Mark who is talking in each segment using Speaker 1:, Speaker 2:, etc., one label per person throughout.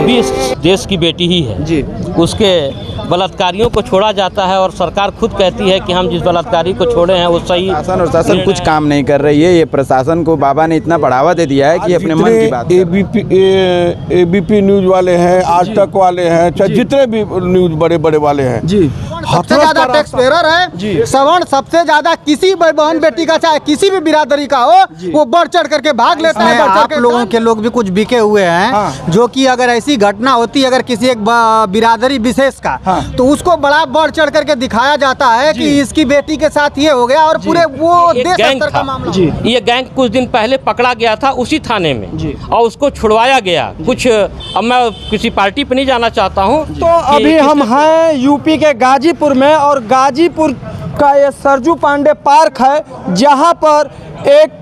Speaker 1: वो भी इस देश की बेटी ही है
Speaker 2: जी।
Speaker 1: उसके बलात्कारियों को छोड़ा जाता है और सरकार खुद कहती है कि हम जिस बलात्कारी को छोड़े हैं वो सही।
Speaker 3: शासन कुछ काम नहीं कर रही है। ये प्रशासन को बाबा ने इतना बढ़ावा दे दिया है कि अपने मन की बात।
Speaker 4: एबीपी न्यूज वाले हैं, आज तक वाले हैं, चाहे जितने भी न्यूज बड़े बड़े वाले हैं
Speaker 2: जी, सबसे ज्यादा टैक्स पेयर है। सवर्ण सबसे ज्यादा किसी बहन बेटी का चाहे किसी भी बिरादरी का हो वो बढ़ चढ़ करके भाग लेता है। आप लोगों के लोग भी कुछ बिके हुए हैं जो कि अगर ऐसी घटना होती है अगर किसी एक बिरादरी विशेष का तो उसको बड़ा बढ़ चढ़ करके दिखाया जाता है कि इसकी बेटी के साथ ये हो गया और पूरे वो देश स्तर का मामला।
Speaker 1: ये गैंग कुछ दिन पहले पकड़ा गया था उसी थाने में और उसको छुड़वाया गया। कुछ अब मैं किसी पार्टी पे नहीं जाना चाहता हूँ।
Speaker 2: तो अभी हम हैं यूपी के गाजीपुर में और गाजीपुर का ये सरजू पांडे पार्क है जहाँ पर एक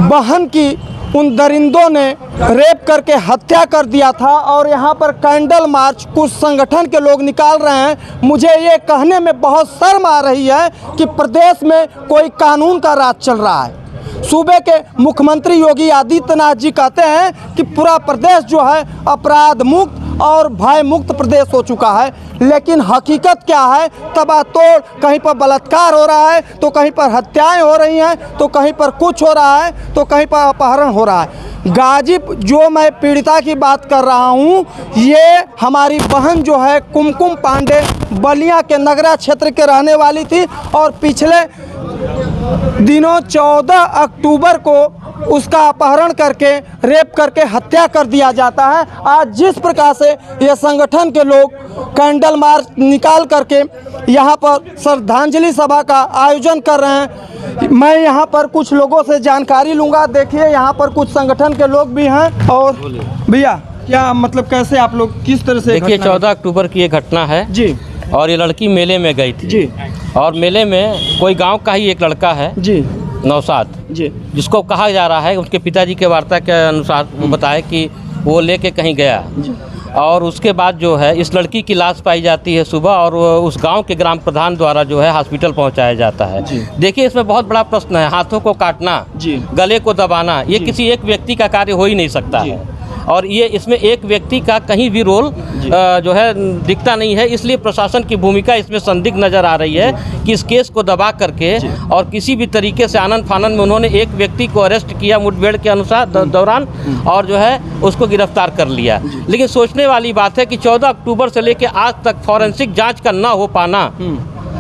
Speaker 2: बहन की उन दरिंदों ने रेप करके हत्या कर दिया था और यहाँ पर कैंडल मार्च कुछ संगठन के लोग निकाल रहे हैं। मुझे ये कहने में बहुत शर्म आ रही है कि प्रदेश में कोई कानून का राज चल रहा है। सूबे के मुख्यमंत्री योगी आदित्यनाथ जी कहते हैं कि पूरा प्रदेश जो है अपराध मुक्त और भय मुक्त प्रदेश हो चुका है, लेकिन हकीकत क्या है? तबातोड़, कहीं पर बलात्कार हो रहा है तो कहीं पर हत्याएं हो रही हैं तो कहीं पर कुछ हो रहा है तो कहीं पर अपहरण हो रहा है। गाजीपुर जो मैं पीड़िता की बात कर रहा हूँ, ये हमारी बहन जो है कुमकुम पांडे बलिया के नगरा क्षेत्र के रहने वाली थी और पिछले दिनों 14 अक्टूबर को उसका अपहरण करके रेप करके हत्या कर दिया जाता है। आज जिस प्रकार से ये संगठन के लोग कैंडल मार्च निकाल करके यहाँ पर श्रद्धांजलि सभा का आयोजन कर रहे हैं, मैं यहाँ पर कुछ लोगों से जानकारी लूँगा। देखिए यहाँ पर कुछ संगठन के लोग भी हैं। और भैया क्या मतलब कैसे आप लोग किस तरह से?
Speaker 1: देखिए 14 अक्टूबर की ये घटना है जी और ये लड़की मेले में गई थी जी और मेले में कोई गांव का ही एक लड़का है जी नौशाद जी, जिसको कहा जा रहा है उसके पिताजी के वार्ता के अनुसार वो बताए कि वो लेके कहीं गया और उसके बाद जो है इस लड़की की लाश पाई जाती है सुबह और उस गांव के ग्राम प्रधान द्वारा जो है हॉस्पिटल पहुंचाया जाता है। देखिए इसमें बहुत बड़ा प्रश्न है, हाथों को काटना, गले को दबाना, ये किसी एक व्यक्ति का कार्य हो ही नहीं सकता है और ये इसमें एक व्यक्ति का कहीं भी रोल जो है दिखता नहीं है। इसलिए प्रशासन की भूमिका इसमें संदिग्ध नज़र आ रही है कि इस केस को दबा करके और किसी भी तरीके से आनन फानन में उन्होंने एक व्यक्ति को अरेस्ट किया मुठभेड़ के अनुसार दौरान और जो है उसको गिरफ्तार कर लिया। लेकिन सोचने वाली बात है कि 14 अक्टूबर से लेकर आज तक फॉरेंसिक जाँच का ना हो पाना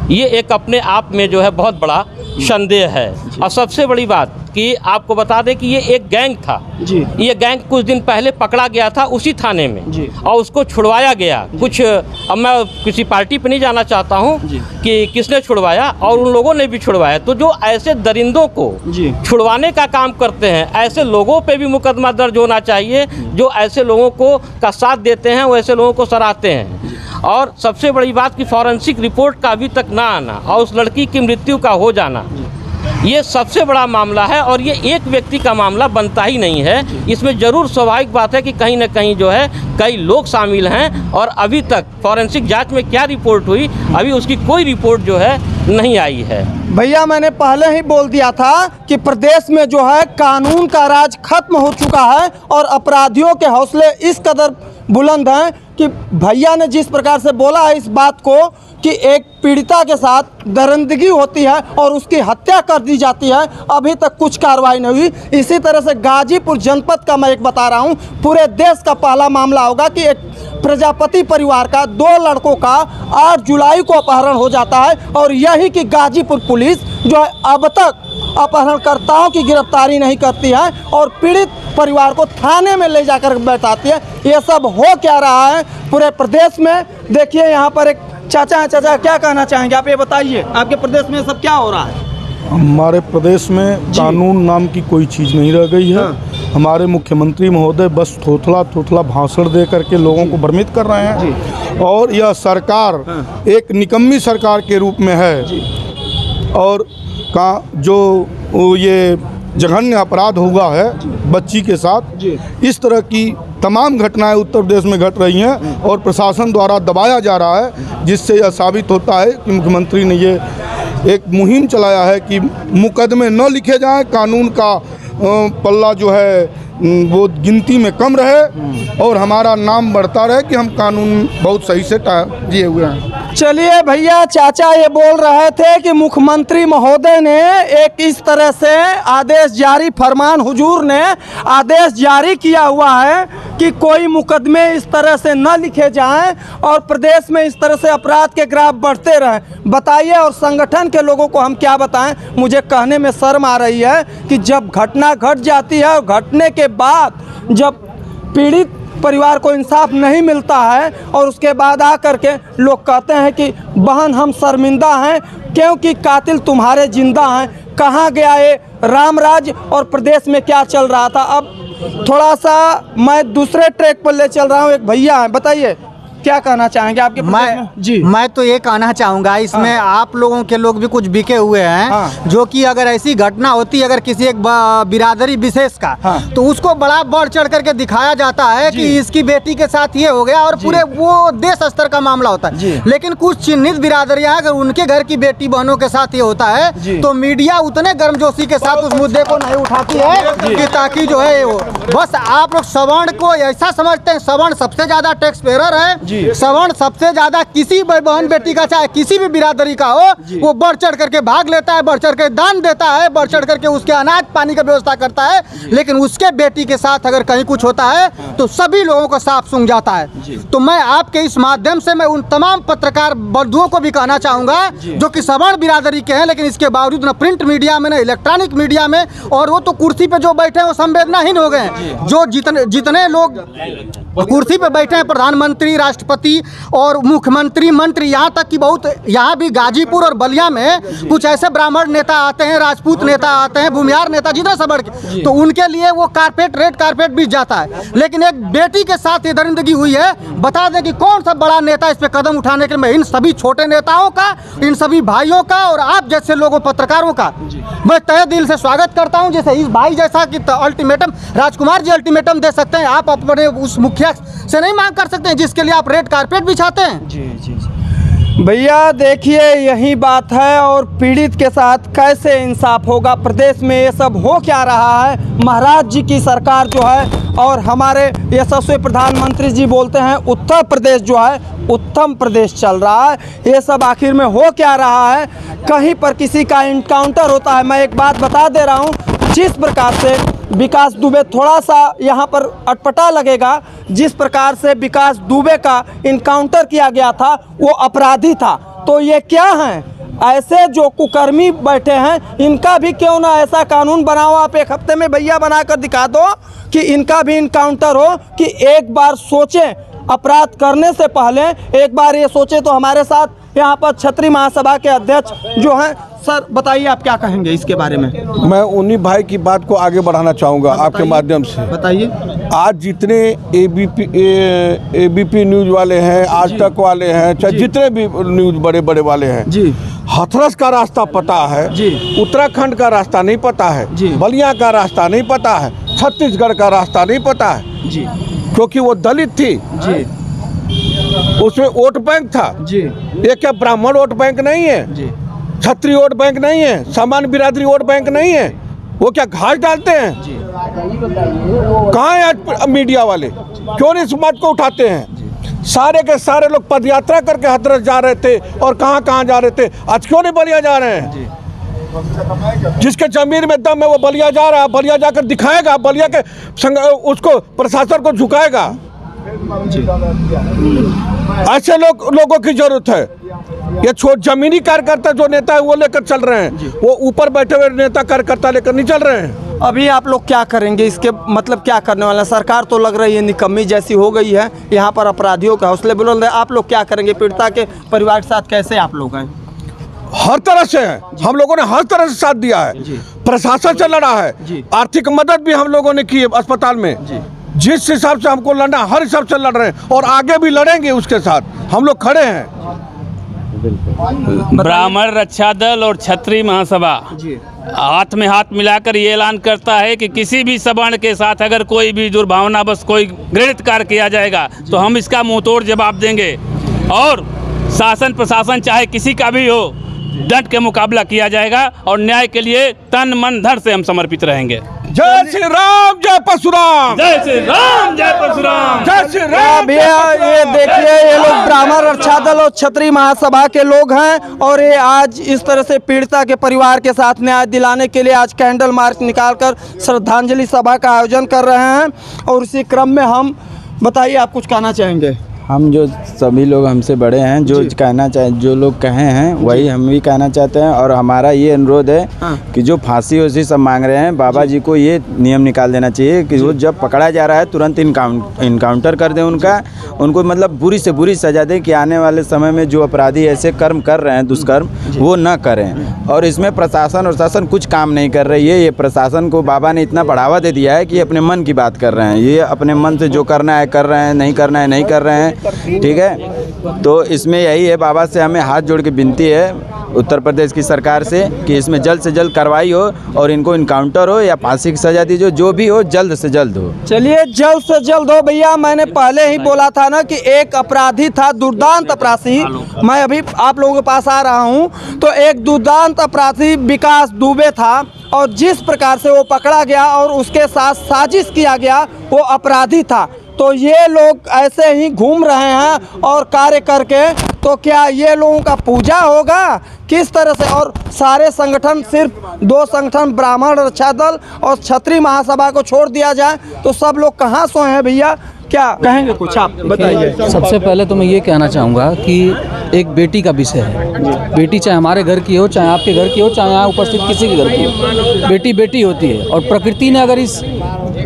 Speaker 1: ये एक अपने आप में जो है बहुत बड़ा संदेह है। और सबसे बड़ी बात कि आपको बता दें कि ये एक गैंग था जी। ये गैंग कुछ दिन पहले पकड़ा गया था उसी थाने में जी। और उसको छुड़वाया गया। कुछ अब मैं किसी पार्टी पे नहीं जाना चाहता हूँ कि किसने छुड़वाया और उन लोगों ने भी छुड़वाया। तो जो ऐसे दरिंदों को छुड़वाने का काम करते हैं ऐसे लोगों पे भी मुकदमा दर्ज होना चाहिए। जो ऐसे लोगों को का साथ देते हैं वो ऐसे लोगों को सराहते हैं। और सबसे बड़ी बात कि फॉरेंसिक रिपोर्ट का अभी तक ना आना और उस लड़की की मृत्यु का हो जाना ये सबसे बड़ा मामला है और ये एक व्यक्ति का मामला बनता ही नहीं है। इसमें ज़रूर स्वाभाविक बात है कि कहीं ना कहीं जो है कई लोग शामिल हैं और अभी तक फॉरेंसिक जांच में क्या रिपोर्ट हुई अभी उसकी कोई रिपोर्ट जो है नहीं आई है।
Speaker 2: भैया मैंने पहले ही बोल दिया था कि प्रदेश में जो है कानून का राज खत्म हो चुका है और अपराधियों के हौसले इस कदर बुलंद हैं कि भैया ने जिस प्रकार से बोला है इस बात को कि एक पीड़िता के साथ दरिंदगी होती है और उसकी हत्या कर दी जाती है, अभी तक कुछ कार्रवाई नहीं हुई। इसी तरह से गाजीपुर जनपद का मैं एक बता रहा हूँ, पूरे देश का पहला मामला होगा कि एक प्रजापति परिवार का 2 लड़कों का 8 जुलाई को अपहरण हो जाता है और यही कि गाजीपुर पुलिस जो है अब तक अपहरणकर्ताओं की गिरफ्तारी नहीं करती है और पीड़ित परिवार को थाने में ले जाकर बैठाती है। ये सब हो क्या रहा है पूरे प्रदेश में? देखिए यहाँ पर एक चाचा हैं। चाचा क्या कहना चाहेंगे आप? ये बताइए आपके प्रदेश में सब क्या हो रहा है?
Speaker 4: हमारे प्रदेश में कानून नाम की कोई चीज़ नहीं रह गई है। हमारे मुख्यमंत्री महोदय बस थोथला भाषण दे करके लोगों को भ्रमित कर रहे हैं और यह सरकार एक निकम्मी सरकार के रूप में है। और का जो ये जघन्य अपराध हुआ है बच्ची के साथ, इस तरह की तमाम घटनाएं उत्तर प्रदेश में घट रही हैं और प्रशासन द्वारा दबाया जा रहा है, जिससे यह साबित होता है कि मुख्यमंत्री ने ये एक मुहिम चलाया है कि मुकदमे न लिखे जाएं, कानून का पल्ला जो है वो गिनती में कम रहे और हमारा नाम बढ़ता रहे कि हम कानून बहुत सही से दिए हुए हैं।
Speaker 2: चलिए भैया, चाचा ये बोल रहे थे कि मुख्यमंत्री महोदय ने एक इस तरह से आदेश जारी, फरमान हुजूर ने आदेश जारी किया हुआ है कि कोई मुकदमे इस तरह से न लिखे जाएं और प्रदेश में इस तरह से अपराध के ग्राफ बढ़ते रहें। बताइए, और संगठन के लोगों को हम क्या बताएं? मुझे कहने में शर्म आ रही है कि जब घटना घट जाती है और घटने के बाद जब पीड़ित परिवार को इंसाफ नहीं मिलता है और उसके बाद आकर के लोग कहते हैं कि बहन हम शर्मिंदा हैं क्योंकि कातिल तुम्हारे जिंदा हैं। कहाँ गया ये रामराज और प्रदेश में क्या चल रहा था? अब थोड़ा सा मैं दूसरे ट्रैक पर ले चल रहा हूँ। एक भैया हैं, बताइए क्या कहना चाहेंगे आपके
Speaker 5: मैं तो ये कहना चाहूँगा इसमें आप लोगों के लोग भी कुछ बिके हुए हैं जो कि अगर ऐसी घटना होती है अगर किसी एक बिरादरी विशेष का तो उसको बड़ा बढ़ चढ़ करके दिखाया जाता है कि इसकी बेटी के साथ ये हो गया और पूरे वो देश स्तर का मामला होता है। लेकिन कुछ चिन्हित बिरादरियां अगर उनके घर की बेटी बहनों के साथ ये होता है तो मीडिया उतने गर्मजोशी के साथ उस मुद्दे को नहीं उठाती है कि ताकि जो है वो बस आप लोग सवर्ण को ऐसा समझते हैं सवर्ण सबसे ज्यादा टैक्स पेयर है, सवर्ण सबसे ज्यादा किसी बहन बेटी का चाहे किसी भी बिरादरी का हो वो बढ़ चढ़ करके भाग लेता है, बढ़ चढ़ कर दान देता है, बढ़ चढ़ करके उसके अनाज पानी का व्यवस्था करता है। लेकिन उसके बेटी के साथ अगर कहीं कुछ होता है तो सभी लोगों को साफ सूंघ जाता है। तो मैं आपके इस माध्यम से मैं उन तमाम पत्रकार बंधुओं को भी कहना चाहूंगा जो कि सवर्ण बिरादरी के हैं लेकिन इसके बावजूद न प्रिंट मीडिया में न इलेक्ट्रॉनिक मीडिया में, और वो तो कुर्सी पे जो बैठे हैं वो संवेदनाहीन हो गए हैं। जो जितने लोग कुर्सी पे बैठे हैं, प्रधानमंत्री, राष्ट्रपति और मुख्यमंत्री, मंत्री, यहाँ तक कि बहुत यहाँ भी गाजीपुर और बलिया में कुछ ऐसे ब्राह्मण नेता आते हैं, राजपूत नेता आते हैं, भूमिहार नेता जितने सब बढ़ तो उनके लिए वो कारपेट, रेड कारपेट बीत जाता है। लेकिन एक बेटी के साथ ये दरिंदगी हुई है, बता दें कि कौन सा बड़ा नेता इस पे कदम उठाने के लिए। मैं इन सभी छोटे नेताओं का, इन सभी भाइयों का और आप जैसे लोगों पत्रकारों का मैं तहे दिल से स्वागत करता हूं। जैसे इस भाई जैसा कि अल्टीमेटम राजकुमार जी अल्टीमेटम दे सकते हैं, आप अपने उस मुखिया से नहीं मांग कर सकते हैं जिसके लिए आप रेड कारपेट बिछाते हैं।
Speaker 2: जी भैया देखिए यही बात है, और पीड़ित के साथ कैसे इंसाफ होगा? प्रदेश में ये सब हो क्या रहा है? महाराज जी की सरकार जो है और हमारे यशस्वी प्रधानमंत्री जी बोलते हैं उत्तर प्रदेश जो है उत्तम प्रदेश चल रहा है। ये सब आखिर में हो क्या रहा है? कहीं पर किसी का इनकाउंटर होता है। मैं एक बात बता दे रहा हूँ, जिस प्रकार से विकास दुबे, थोड़ा सा यहाँ पर अटपटा लगेगा, जिस प्रकार से विकास दुबे का इनकाउंटर किया गया था वो अपराधी था। तो ये क्या हैं? ऐसे जो कुकर्मी बैठे हैं इनका भी क्यों ना ऐसा कानून बनाओ। आप एक हफ्ते में भैया बनाकर दिखा दो कि इनका भी इनकाउंटर हो, कि एक बार सोचें अपराध करने से पहले, एक बार ये सोचे। तो हमारे साथ यहाँ पर क्षत्रिय महासभा के अध्यक्ष जो हैं, सर बताइए आप क्या कहेंगे इसके बारे में?
Speaker 6: मैं उन्हीं भाई की बात को आगे बढ़ाना चाहूँगा आपके माध्यम से।
Speaker 2: बताइए।
Speaker 6: आज जितने एबीपी न्यूज़ वाले हैं, आज तक वाले हैं, चाहे जितने भी न्यूज़ बड़े बड़े वाले हैं जी, हाथरस का रास्ता पता है जी, उत्तराखंड का रास्ता नहीं पता है जी, बलिया का रास्ता नहीं पता है, छत्तीसगढ़ का रास्ता नहीं पता है जी, क्योंकि वो दलित थी जी, उसमें वोट बैंक था जी। ये क्या ब्राह्मण वोट बैंक नहीं है जी, क्षत्रिय वोट बैंक नहीं है, सामान्य बिरादरी वोट बैंक नहीं है। वो क्या घास डालते हैं जी? कहाँ है आज मीडिया वाले? क्यों नहीं इस बात को उठाते हैं? सारे के सारे लोग पदयात्रा करके हाथरस जा रहे थे और कहाँ जा रहे थे, आज क्यों नहीं बलिया जा रहे हैं? जिसके जमीन में दम है वो बलिया जा रहा है, बलिया जाकर दिखाएगा, बलिया के उसको प्रशासन को झुकाएगा। ऐसे लोगों की जरूरत है। ये छोट जमीनी कार्यकर्ता जो नेता है वो लेकर चल रहे हैं, वो ऊपर बैठे हुए नेता कार्यकर्ता लेकर नहीं चल रहे हैं।
Speaker 2: अभी आप लोग क्या करेंगे? इसके मतलब क्या करने वाले? सरकार तो लग रही है निकम्मी जैसी हो गई है, यहाँ पर अपराधियों के हौसले बुलंद है। आप लोग क्या करेंगे? पीड़िता के परिवार के साथ कैसे आप लोग हैं?
Speaker 6: हर तरह से है, हम लोगों ने हर तरह से साथ दिया है, प्रशासन से लड़ा है, आर्थिक मदद भी हम लोगों ने की है अस्पताल में। जिस हिसाब से हमको लड़ना हर हिसाब से लड़ रहे हैं और आगे भी लड़ेंगे, उसके साथ हम लोग खड़े हैं।
Speaker 7: ब्राह्मण रक्षा दल और क्षत्रिय महासभा हाथ में हाथ मिलाकर ये ऐलान करता है कि किसी भी सवर्ण के साथ अगर कोई भी दुर्भावना बस कोई घृणित कार्य किया जाएगा तो हम इसका मुंहतोड़ जवाब देंगे, और शासन प्रशासन चाहे किसी का भी हो डट के मुकाबला किया जाएगा और न्याय के लिए तन मन धन से हम समर्पित रहेंगे।
Speaker 6: जय श्री राम, जय परशुराम,
Speaker 7: जय श्री राम, जय परशुराम,
Speaker 6: जय श्री राम।
Speaker 2: भैया ये देखिए, ये लोग ब्राह्मण रक्षा दल और क्षत्रिय महासभा के लोग हैं और ये आज इस तरह से पीड़िता के परिवार के साथ न्याय दिलाने के लिए आज कैंडल मार्च निकालकर श्रद्धांजलि सभा का आयोजन कर रहे हैं। और इसी क्रम में हम, बताइए आप कुछ कहना चाहेंगे?
Speaker 3: हम जो सभी लोग हमसे बड़े हैं, जो कहना चाहे, जो लोग कहे हैं वही हम भी कहना चाहते हैं। और हमारा ये अनुरोध है कि जो फांसी उसी सब मांग रहे हैं, बाबा जी को ये नियम निकाल देना चाहिए कि वो जब पकड़ा जा रहा है तुरंत इनकाउंटर कर दें उनको मतलब बुरी से बुरी सजा दें कि आने वाले समय में जो अपराधी ऐसे कर्म कर रहे हैं, दुष्कर्म, वो न करें। और इसमें प्रशासन और शासन कुछ काम नहीं कर रही है। ये प्रशासन को बाबा ने इतना बढ़ावा दे दिया है कि अपने मन की बात कर रहे हैं। ये अपने मन से जो करना है कर रहे हैं, नहीं करना है नहीं कर रहे हैं, ठीक है। तो इसमें यही है, बाबा से हमें हाथ जोड़ के विनती है उत्तर प्रदेश की सरकार से कि इसमें जल्द से जल्द कार्रवाई हो और इनको इनकाउंटर हो या फांसी की सजा दीजिए, जो भी हो जल्द से जल्द हो।
Speaker 2: चलिए जल्द से जल्द हो भैया। मैंने पहले ही बोला था ना कि एक अपराधी था, दुर्दांत अपराधी। मैं अभी आप लोगों के पास आ रहा हूं तो एक दुर्दांत अपराधी विकास दुबे था और जिस प्रकार से वो पकड़ा गया और उसके साथ साजिश किया गया, वो अपराधी था। तो ये लोग ऐसे ही घूम रहे हैं और कार्य करके, तो क्या ये लोगों का पूजा होगा किस तरह से? और सारे संगठन, सिर्फ 2 संगठन ब्राह्मण रक्षा दल और क्षत्रिय महासभा को छोड़ दिया जाए तो सब लोग कहाँ सोए हैं भैया? क्या कहेंगे कुछ आप बताइए?
Speaker 8: सबसे पहले तो मैं ये कहना चाहूँगा कि एक बेटी का विषय है। बेटी चाहे हमारे घर की हो, चाहे आपके घर की हो, चाहे यहाँ उपस्थित किसी के घर की हो, बेटी बेटी होती है। और प्रकृति ने अगर इस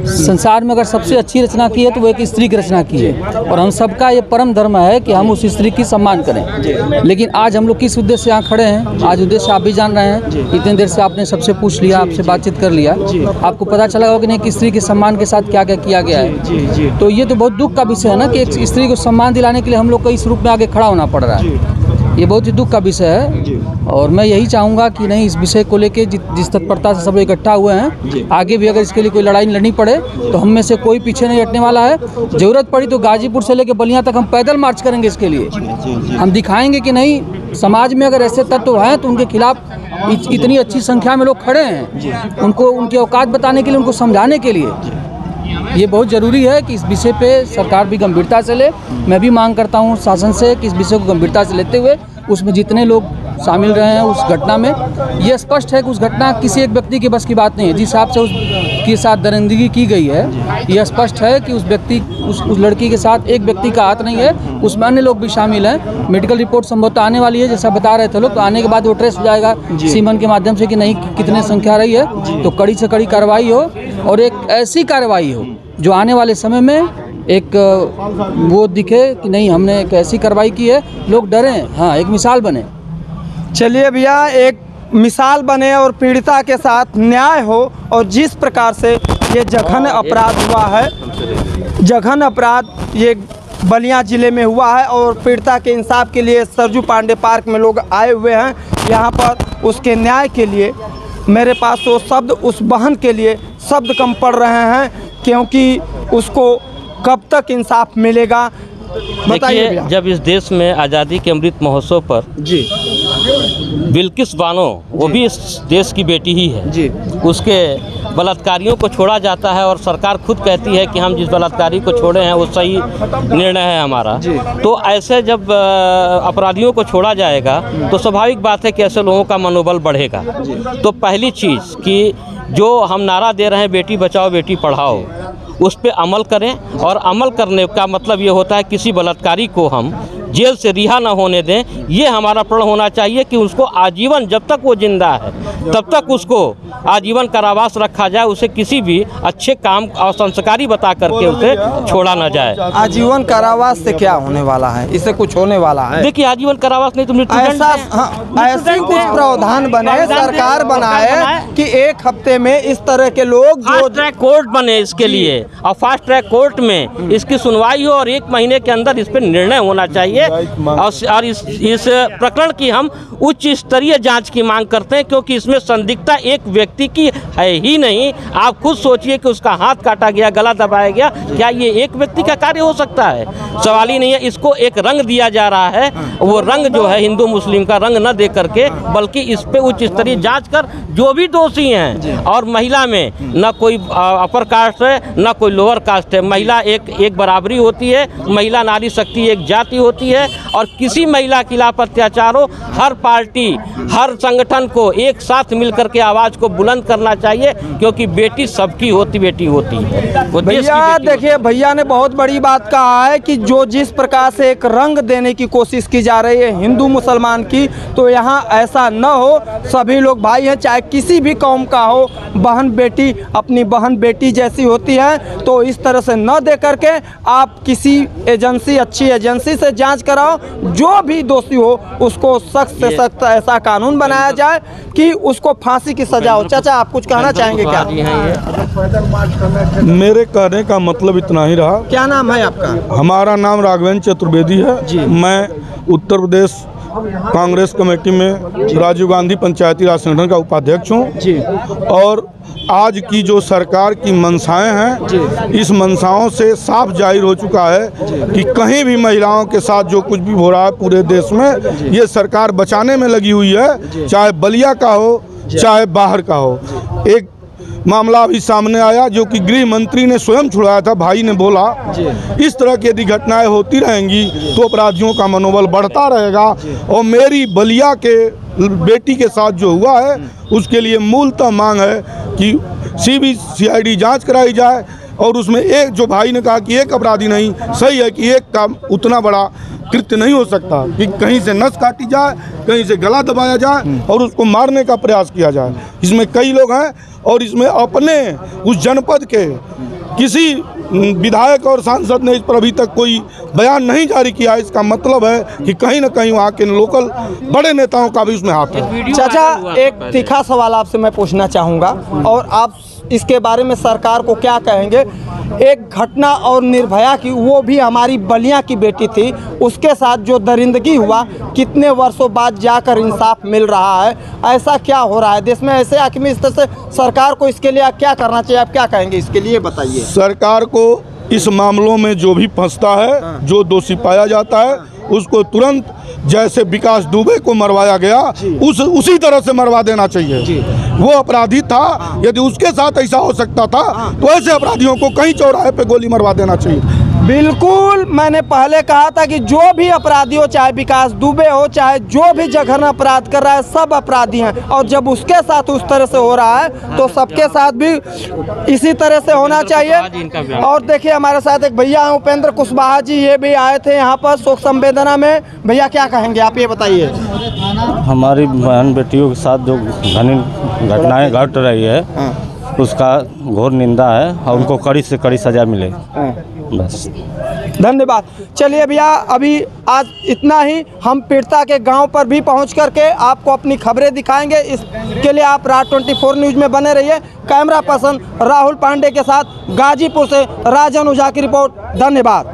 Speaker 8: संसार में अगर सबसे अच्छी रचना की है तो वो एक स्त्री की रचना की है। और हम सबका ये परम धर्म है कि हम उस स्त्री की सम्मान करें। लेकिन आज हम लोग किस उद्देश्य से यहाँ खड़े हैं, आज उद्देश्य आप भी जान रहे हैं। इतनी देर से आपने सबसे पूछ लिया, आपसे बातचीत कर लिया, आपको पता चला होगा कि नहीं कि स्त्री के सम्मान के साथ क्या क्या किया गया है। तो ये तो बहुत दुख का विषय है ना कि एक स्त्री को सम्मान दिलाने के लिए हम लोग को इस रूप में आगे खड़ा होना पड़ रहा है। ये बहुत ही दुख का विषय है। और मैं यही चाहूँगा कि नहीं, इस विषय को लेके जिस तत्परता से सब लोग इकट्ठा हुए हैं, आगे भी अगर इसके लिए कोई लड़ाई लड़नी पड़े तो हम में से कोई पीछे नहीं हटने वाला है। ज़रूरत पड़ी तो गाजीपुर से लेकर बलिया तक हम पैदल मार्च करेंगे इसके लिए। हम दिखाएंगे कि नहीं, समाज में अगर ऐसे तत्व हैं तो उनके खिलाफ इतनी अच्छी संख्या में लोग खड़े हैं, उनको उनकी औकात बताने के लिए, उनको समझाने के लिए ये बहुत ज़रूरी है कि इस विषय पे सरकार भी गंभीरता से ले। मैं भी मांग करता हूँ शासन से कि इस विषय को गंभीरता से लेते हुए उसमें जितने लोग शामिल रहे हैं उस घटना में, ये स्पष्ट है कि उस घटना किसी एक व्यक्ति के बस की बात नहीं है। जिस हिसाब से उसके साथ दरिंदगी की गई है, यह स्पष्ट है कि उस व्यक्ति, उस लड़की के साथ एक व्यक्ति का हाथ नहीं है, उसमें अन्य लोग भी शामिल हैं। मेडिकल रिपोर्ट संभवतः आने वाली है, जैसा बता रहे थे लोग, तो आने के बाद वो ट्रेस हो जाएगा सीमन के माध्यम से कि नहीं कितने संख्या रही है। तो कड़ी से कड़ी कार्रवाई हो और एक ऐसी कार्रवाई हो जो आने वाले समय में एक वो दिखे कि नहीं हमने एक ऐसी कार्रवाई की है, लोग डरें, हाँ एक मिसाल बने।
Speaker 2: चलिए भैया, एक मिसाल बने और पीड़िता के साथ न्याय हो। और जिस प्रकार से ये जघन्य अपराध हुआ है, जघन्य अपराध ये बलिया ज़िले में हुआ है और पीड़िता के इंसाफ के लिए सरजू पांडे पार्क में लोग आए हुए हैं यहाँ पर उसके न्याय के लिए। मेरे पास तो शब्द, उस बहन के लिए शब्द कम पड़ रहे हैं, क्योंकि उसको कब तक इंसाफ मिलेगा?
Speaker 1: देखिए, जब इस देश में आज़ादी के अमृत महोत्सव पर बिल्किस बानो, वो भी इस देश की बेटी ही है जी, उसके बलात्कारियों को छोड़ा जाता है और सरकार खुद कहती है कि हम जिस बलात्कारी को छोड़े हैं वो सही निर्णय है हमारा। तो ऐसे जब अपराधियों को छोड़ा जाएगा तो स्वाभाविक बात है कि ऐसे लोगों का मनोबल बढ़ेगा। तो पहली चीज़ कि जो हम नारा दे रहे हैं बेटी बचाओ बेटी पढ़ाओ, उस पर अमल करें। और अमल करने का मतलब ये होता है किसी बलात्कारी को हम जेल से रिहा न होने दें। ये हमारा प्रण होना चाहिए कि उसको आजीवन, जब तक वो जिंदा है तब तक उसको आजीवन कारावास रखा जाए, उसे किसी भी अच्छे काम और संस्कारी बता करके उसे छोड़ा न जाए।
Speaker 2: आजीवन कारावास से क्या होने वाला है? इससे कुछ होने वाला है?
Speaker 1: देखिए, आजीवन कारावास नहीं तो मृत्युदंड।
Speaker 2: ऐसे कुछ प्रावधान बने, सरकार बनाए कि 1 हफ्ते में इस तरह के लोग,
Speaker 1: फास्ट ट्रैक कोर्ट बने इसके लिए, और फास्ट ट्रैक कोर्ट में इसकी सुनवाई हो और 1 महीने के अंदर इस पर निर्णय होना चाहिए चाहिए और इस प्रकरण की हम उच्च स्तरीय जांच की मांग करते हैं, क्योंकि इसमें संदिग्धता एक व्यक्ति की है ही नहीं। आप खुद सोचिए कि उसका हाथ काटा गया, गला दबाया गया, क्या ये एक व्यक्ति का कार्य हो सकता है? सवाल ही नहीं है। इसको एक रंग दिया जा रहा है, वो रंग जो है हिंदू मुस्लिम का रंग न दे करके, बल्कि इस पे उच्च स्तरीय जांच कर जो भी दोषी हैं, और महिला में न कोई अपर कास्ट है न कोई लोअर कास्ट है, महिला एक बराबरी होती है, महिला नारी शक्ति एक जाति होती है, और किसी महिला के खिलाफ अत्याचार हो, हर पार्टी हर संगठन को एक साथ मिलकर के आवाज़ को बुलंद करना चाहिए, क्योंकि बेटी सबकी होती बेटी होती है।
Speaker 2: भैया देखिए, भैया ने बहुत बड़ी बात कहा है कि जो जिस प्रकार से एक रंग देने की कोशिश की जा रही है हिंदू मुसलमान की, तो यहाँ ऐसा न हो। सभी लोग भाई हैं, चाहे किसी भी कौम का हो, बहन बेटी अपनी बहन बेटी जैसी होती है, तो इस तरह से न दे करके आप किसी एजेंसी, अच्छी एजेंसी से जांच कराओ, जो भी दोषी हो उसको सख्त से सख्त ऐसा कानून बनाया जाए कि उसको फांसी की सजा हो। चाचा, आप कुछ कहना चाहेंगे क्या?
Speaker 4: मेरे कहने का मतलब इतना ही रहा।
Speaker 2: क्या नाम है आपका?
Speaker 4: हमारा नाम राघवेंद्र चतुर्वेदी है। मैं उत्तर प्रदेश कांग्रेस कमेटी में राजीव गांधी पंचायती राज संगठन का उपाध्यक्ष हूँ जी। और आज की जो सरकार की मंशाएं हैं, इस मंशाओं से साफ जाहिर हो चुका है कि कहीं भी महिलाओं के साथ जो कुछ भी हो रहा है पूरे देश में, ये सरकार बचाने में लगी हुई है, चाहे बलिया का हो चाहे बाहर का हो। एक मामला अभी सामने आया जो कि गृह मंत्री ने स्वयं छुड़ाया था। भाई ने बोला इस तरह की यदि घटनाएं होती रहेंगी तो अपराधियों का मनोबल बढ़ता रहेगा। और मेरी बलिया के बेटी के साथ जो हुआ है उसके लिए मूलतः मांग है कि CBI जांच कराई जाए, और उसमें एक जो भाई ने कहा कि एक अपराधी नहीं, सही है कि एक का उतना बड़ा कृत्य नहीं हो सकता कि कहीं से नस काटी जाए, कहीं से गला दबाया जाए और उसको मारने का प्रयास किया जाए। इसमें कई लोग हैं और इसमें अपने उस जनपद के किसी विधायक और सांसद ने इस पर अभी तक कोई बयान नहीं जारी किया। इसका मतलब है कि कहीं ना कहीं वहाँ के लोकल बड़े नेताओं का भी उसमें हाथ है।
Speaker 2: चाचा, एक तीखा सवाल आपसे मैं पूछना चाहूँगा और आप इसके बारे में सरकार को क्या कहेंगे? एक घटना और निर्भया की, वो भी हमारी बलिया की बेटी थी, उसके साथ जो दरिंदगी हुआ, कितने वर्षों बाद जाकर इंसाफ मिल रहा है। ऐसा क्या हो रहा है देश में? ऐसे आखिर इस तरह से सरकार को इसके लिए क्या करना चाहिए? आप क्या कहेंगे इसके लिए, बताइए।
Speaker 4: सरकार को इस मामलों में जो भी फंसता है, जो दोषी पाया जाता है, उसको तुरंत जैसे विकास दुबे को मरवाया गया उसी तरह से मरवा देना चाहिए। वो अपराधी था, यदि उसके साथ ऐसा हो सकता था तो ऐसे अपराधियों को कहीं चौराहे पे गोली मरवा देना चाहिए।
Speaker 2: बिल्कुल, मैंने पहले कहा था कि जो भी अपराधी हो, चाहे विकास दुबे हो, चाहे जो भी जघन्य अपराध कर रहा है, सब अपराधी हैं। और जब उसके साथ उस तरह से हो रहा है तो सबके साथ भी इसी तरह से होना चाहिए। और देखिए, हमारे साथ एक भैया हैं, उपेंद्र कुशवाहा जी, ये भी आए थे यहाँ पर शोक संवेदना में। भैया, क्या कहेंगे आप, ये बताइए।
Speaker 9: हमारी बहन बेटियों के साथ जो घटनाएं घट रही है उसका घोर निंदा है और उनको कड़ी से कड़ी सजा मिले, बस।
Speaker 2: धन्यवाद। चलिए भैया, अभी आज इतना ही। हम पीड़िता के गांव पर भी पहुंच करके आपको अपनी खबरें दिखाएंगे। इसके लिए आप राज 24 न्यूज़ में बने रहिए। कैमरा पर्सन राहुल पांडे के साथ गाजीपुर से राजन ओझा की रिपोर्ट। धन्यवाद।